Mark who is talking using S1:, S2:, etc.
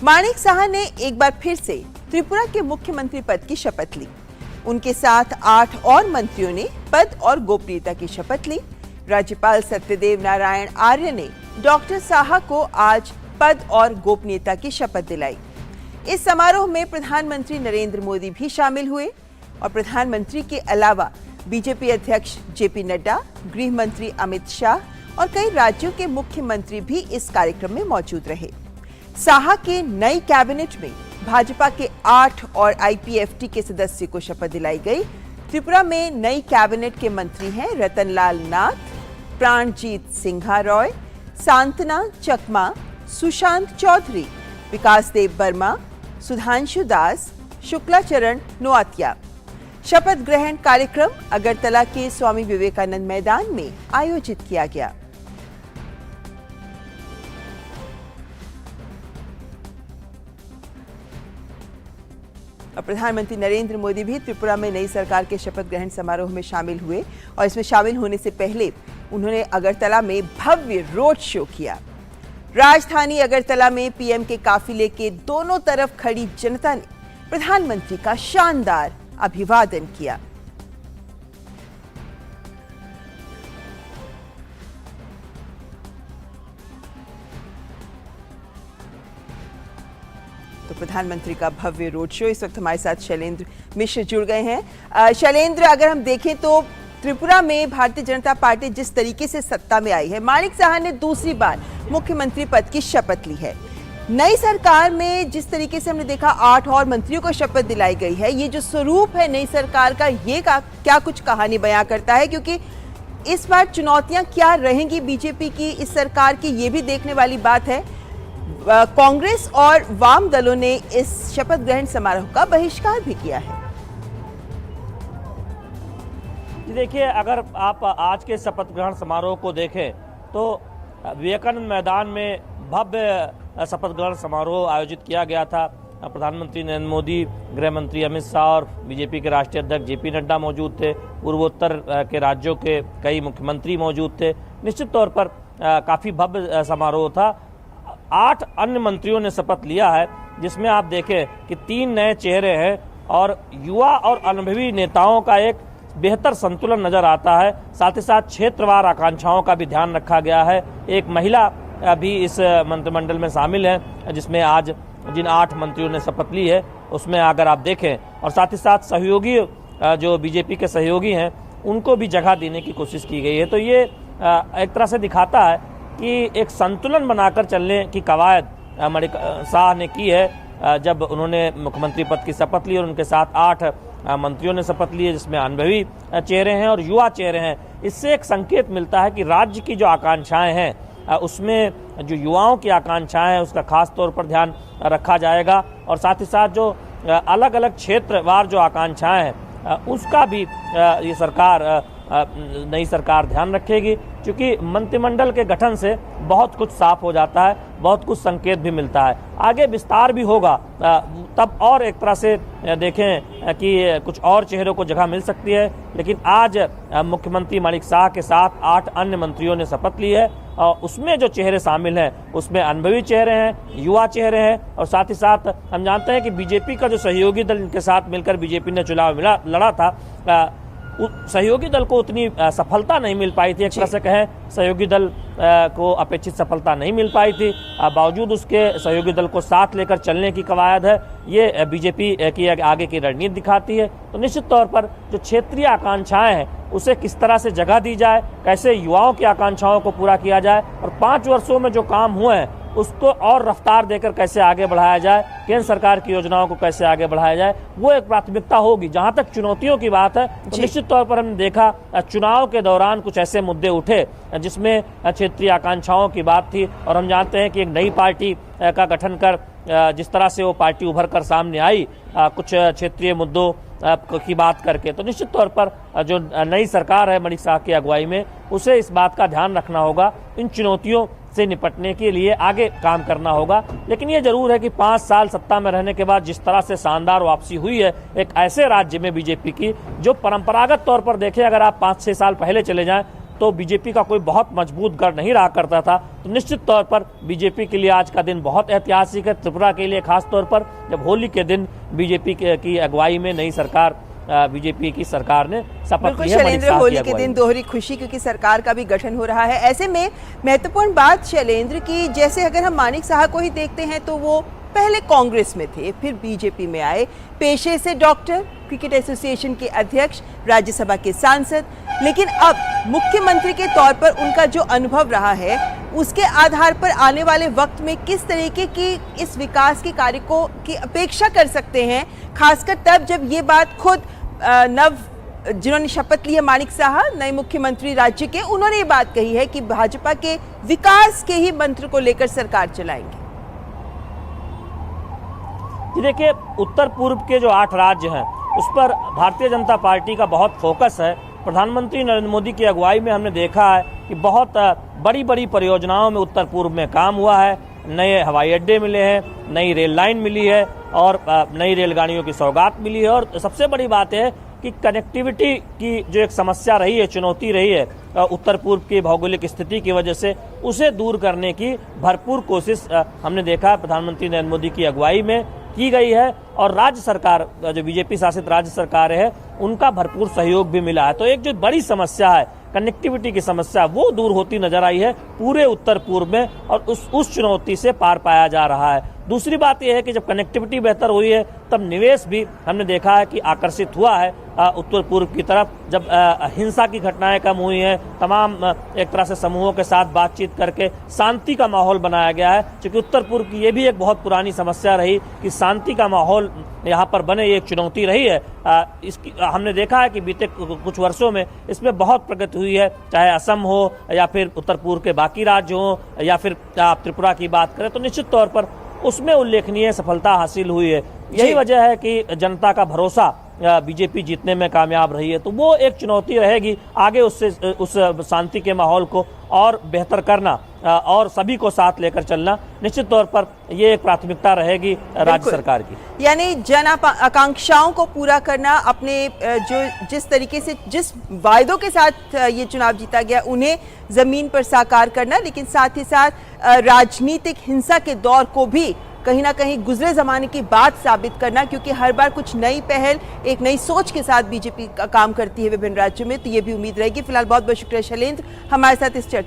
S1: माणिक साहा ने एक बार फिर से त्रिपुरा के मुख्यमंत्री पद की शपथ ली। उनके साथ 8 और मंत्रियों ने पद और गोपनीयता की शपथ ली। राज्यपाल सत्यदेव नारायण आर्य ने डॉक्टर साहा को आज पद और गोपनीयता की शपथ दिलाई। इस समारोह में प्रधानमंत्री नरेंद्र मोदी भी शामिल हुए और प्रधानमंत्री के अलावा बीजेपी अध्यक्ष जेपी नड्डा, गृह मंत्री अमित शाह और कई राज्यों के मुख्यमंत्री भी इस कार्यक्रम में मौजूद रहे। साहा के नई कैबिनेट में भाजपा के 8 और आईपीएफटी के सदस्य को शपथ दिलाई गई। त्रिपुरा में नई कैबिनेट के मंत्री हैं रतनलाल नाथ, प्राणजीत सिंघा रॉय, सांतना चकमा, सुशांत चौधरी, विकास देव वर्मा, सुधांशु दास, शुक्लाचरण नोआतिया। शपथ ग्रहण कार्यक्रम अगरतला के स्वामी विवेकानंद मैदान में आयोजित किया गया। प्रधानमंत्री नरेंद्र मोदी भी त्रिपुरा में नई सरकार के शपथ ग्रहण समारोह में शामिल हुए और इसमें शामिल होने से पहले उन्होंने अगरतला में भव्य रोड शो किया। राजधानी अगरतला में पीएम के काफिले के दोनों तरफ खड़ी जनता ने प्रधानमंत्री का शानदार अभिवादन किया। तो प्रधानमंत्री का भव्य रोड शो। इस वक्त हमारे साथ शैलेंद्र मिश्र जुड़ गए हैं। शैलेंद्र, अगर हम देखें तो त्रिपुरा में भारतीय जनता पार्टी जिस तरीके से सत्ता में आई है, माणिक साहा ने दूसरी बार मुख्यमंत्री पद की शपथ ली है। नई सरकार में जिस तरीके से हमने देखा 8 और मंत्रियों को शपथ दिलाई गई है, ये जो स्वरूप है नई सरकार का, ये क्या कुछ कहानी बयां करता है? क्योंकि इस बार चुनौतियां क्या रहेंगी बीजेपी की इस सरकार की, ये भी देखने वाली बात है। कांग्रेस और वाम दलों ने इस शपथ ग्रहण समारोह का बहिष्कार भी किया है।
S2: देखिए, अगर आप आज के शपथ ग्रहण समारोह को देखें तो विवेकानंद मैदान में भव्य शपथ ग्रहण समारोह आयोजित किया गया था। प्रधानमंत्री नरेंद्र मोदी, गृह मंत्री अमित शाह और बीजेपी के राष्ट्रीय अध्यक्ष जेपी नड्डा मौजूद थे। पूर्वोत्तर के राज्यों के कई मुख्यमंत्री मौजूद थे। निश्चित तौर पर काफ़ी भव्य समारोह था। 8 अन्य मंत्रियों ने शपथ लिया है, जिसमें आप देखें कि 3 नए चेहरे हैं और युवा और अनुभवी नेताओं का एक बेहतर संतुलन नजर आता है। साथ ही साथ क्षेत्रवार आकांक्षाओं का भी ध्यान रखा गया है। एक महिला भी इस मंत्रिमंडल में शामिल है, जिसमें आज जिन 8 मंत्रियों ने शपथ ली है उसमें अगर आप देखें, और साथ ही साथ सहयोगी जो बीजेपी के सहयोगी हैं उनको भी जगह देने की कोशिश की गई है। तो ये एक तरह से दिखाता है कि एक संतुलन बनाकर चलने की कवायद माणिक साहा ने की है जब उन्होंने मुख्यमंत्री पद की शपथ ली और उनके साथ 8 मंत्रियों ने शपथ ली है, जिसमें अनुभवी चेहरे हैं और युवा चेहरे हैं। इससे एक संकेत मिलता है कि राज्य की जो आकांक्षाएं हैं उसमें जो युवाओं की आकांक्षाएं हैं उसका खास तौर पर ध्यान रखा जाएगा और साथ ही साथ जो अलग अलग क्षेत्रवार जो आकांक्षाएं हैं उसका भी ये सरकार नई सरकार ध्यान रखेगी। क्योंकि मंत्रिमंडल के गठन से बहुत कुछ साफ हो जाता है, बहुत कुछ संकेत भी मिलता है। आगे विस्तार भी होगा तब और एक तरह से देखें कि कुछ और चेहरों को जगह मिल सकती है। लेकिन आज मुख्यमंत्री माणिक साहा के साथ 8 अन्य मंत्रियों ने शपथ ली है और उसमें जो चेहरे शामिल हैं उसमें अनुभवी चेहरे हैं, युवा चेहरे हैं और साथ ही साथ हम जानते हैं कि बीजेपी का जो सहयोगी दल इनके साथ मिलकर बीजेपी ने चुनाव लड़ा था, सहयोगी दल को उतनी सफलता नहीं मिल पाई थी। एक तरह से कहें सहयोगी दल को अपेक्षित सफलता नहीं मिल पाई थी। बावजूद उसके सहयोगी दल को साथ लेकर चलने की कवायद है, ये बीजेपी की आगे की रणनीति दिखाती है। तो निश्चित तौर पर जो क्षेत्रीय आकांक्षाएं हैं उसे किस तरह से जगह दी जाए, कैसे युवाओं की आकांक्षाओं को पूरा किया जाए और 5 वर्षों में जो काम हुए हैं उसको और रफ्तार देकर कैसे आगे बढ़ाया जाए, केंद्र सरकार की योजनाओं को कैसे आगे बढ़ाया जाए, वो एक प्राथमिकता होगी। जहां तक चुनौतियों की बात है तो निश्चित तौर पर हमने देखा चुनाव के दौरान कुछ ऐसे मुद्दे उठे जिसमें क्षेत्रीय आकांक्षाओं की बात थी और हम जानते हैं कि एक नई पार्टी का गठन कर जिस तरह से वो पार्टी उभर कर सामने आई कुछ क्षेत्रीय मुद्दों की बात करके, तो निश्चित तौर पर जो नई सरकार है माणिक साहा की अगुवाई में उसे इस बात का ध्यान रखना होगा, इन चुनौतियों से निपटने के लिए आगे काम करना होगा। लेकिन ये जरूर है कि 5 साल सत्ता में रहने के बाद जिस तरह से शानदार वापसी हुई है एक ऐसे राज्य में बीजेपी की जो परंपरागत तौर पर देखें, अगर आप 5-6 साल पहले चले जाएं तो बीजेपी का कोई बहुत मजबूत गढ़ नहीं रहा करता था। तो निश्चित तौर पर बीजेपी के लिए आज का दिन बहुत ऐतिहासिक है, त्रिपुरा के लिए खास तौर पर, जब होली के दिन बीजेपी की अगुवाई में नई सरकार, बीजेपी की सरकार ने शपथ ली है।
S1: शैलेंद्र, होली के दिन दोहरी खुशी, क्योंकि सरकार का भी गठन हो रहा है। ऐसे में महत्वपूर्ण बात शैलेंद्र की, जैसे अगर हम मानिक साहा को ही देखते हैं तो वो पहले कांग्रेस में थे, फिर बीजेपी में आए, पेशे से डॉक्टर, क्रिकेट एसोसिएशन के अध्यक्ष, राज्यसभा के सांसद, लेकिन अब मुख्यमंत्री के तौर पर उनका जो अनुभव रहा है उसके आधार पर आने वाले वक्त में किस तरीके की इस विकास के कार्य को की अपेक्षा कर सकते हैं, खासकर तब जब ये बात खुद जिन्होंने शपथ ली है मानिक साहा, नए मुख्यमंत्री राज्य के, उन्होंने ये बात कही है कि भाजपा के विकास के ही मंत्र को लेकर सरकार चलाएंगे।
S2: देखिए, उत्तर पूर्व के जो 8 राज्य हैं उस पर भारतीय जनता पार्टी का बहुत फोकस है। प्रधानमंत्री नरेंद्र मोदी की अगुवाई में हमने देखा है कि बहुत बड़ी बड़ी परियोजनाओं में उत्तर पूर्व में काम हुआ है। नए हवाई अड्डे मिले हैं, नई रेल लाइन मिली है और नई रेलगाड़ियों की सौगात मिली है। और सबसे बड़ी बात है कि कनेक्टिविटी की जो एक समस्या रही है, चुनौती रही है उत्तर पूर्व की भौगोलिक स्थिति की वजह से, उसे दूर करने की भरपूर कोशिश हमने देखा प्रधानमंत्री नरेंद्र मोदी की अगुवाई में की गई है। और राज्य सरकार, जो बीजेपी शासित राज्य सरकार है, उनका भरपूर सहयोग भी मिला है। तो एक जो बड़ी समस्या है, कनेक्टिविटी की समस्या, वो दूर होती नजर आई है पूरे उत्तर पूर्व में, और उस चुनौती से पार पाया जा रहा है। दूसरी बात यह है कि जब कनेक्टिविटी बेहतर हुई है तब निवेश भी हमने देखा है कि आकर्षित हुआ है उत्तर पूर्व की तरफ। जब हिंसा की घटनाएं कम हुई हैं, तमाम एक तरह से समूहों के साथ बातचीत करके शांति का माहौल बनाया गया है, क्योंकि उत्तर पूर्व की ये भी एक बहुत पुरानी समस्या रही कि शांति का माहौल यहाँ पर बने, ये एक चुनौती रही है। इसकी हमने देखा है कि बीते कुछ वर्षों में इसमें बहुत प्रगति हुई है, चाहे असम हो या फिर उत्तर पूर्व के बाकी राज्य हो या फिर आप त्रिपुरा की बात करें, तो निश्चित तौर पर उसमें उल्लेखनीय सफलता हासिल हुई है। यही वजह है कि जनता का भरोसा बीजेपी जीतने में कामयाब रही है। तो वो एक चुनौती रहेगी आगे, उस शांति के माहौल को और बेहतर करना और सभी को साथ लेकर चलना, निश्चित तौर पर ये एक प्राथमिकता रहेगी राज्य सरकार की।
S1: यानी जन आकांक्षाओं को पूरा करना, अपने जिस तरीके से जिस वायदों के साथ ये चुनाव जीता गया उन्हें जमीन पर साकार करना, लेकिन साथ ही साथ राजनीतिक हिंसा के दौर को भी कहीं ना कहीं गुजरे जमाने की बात साबित करना, क्योंकि हर बार कुछ नई पहल, एक नई सोच के साथ बीजेपी का काम करती है विभिन्न राज्यों में। तो ये भी उम्मीद रहेगी। फिलहाल बहुत बहुत शुक्रिया शैलेंद्र, हमारे साथ इस चर्चा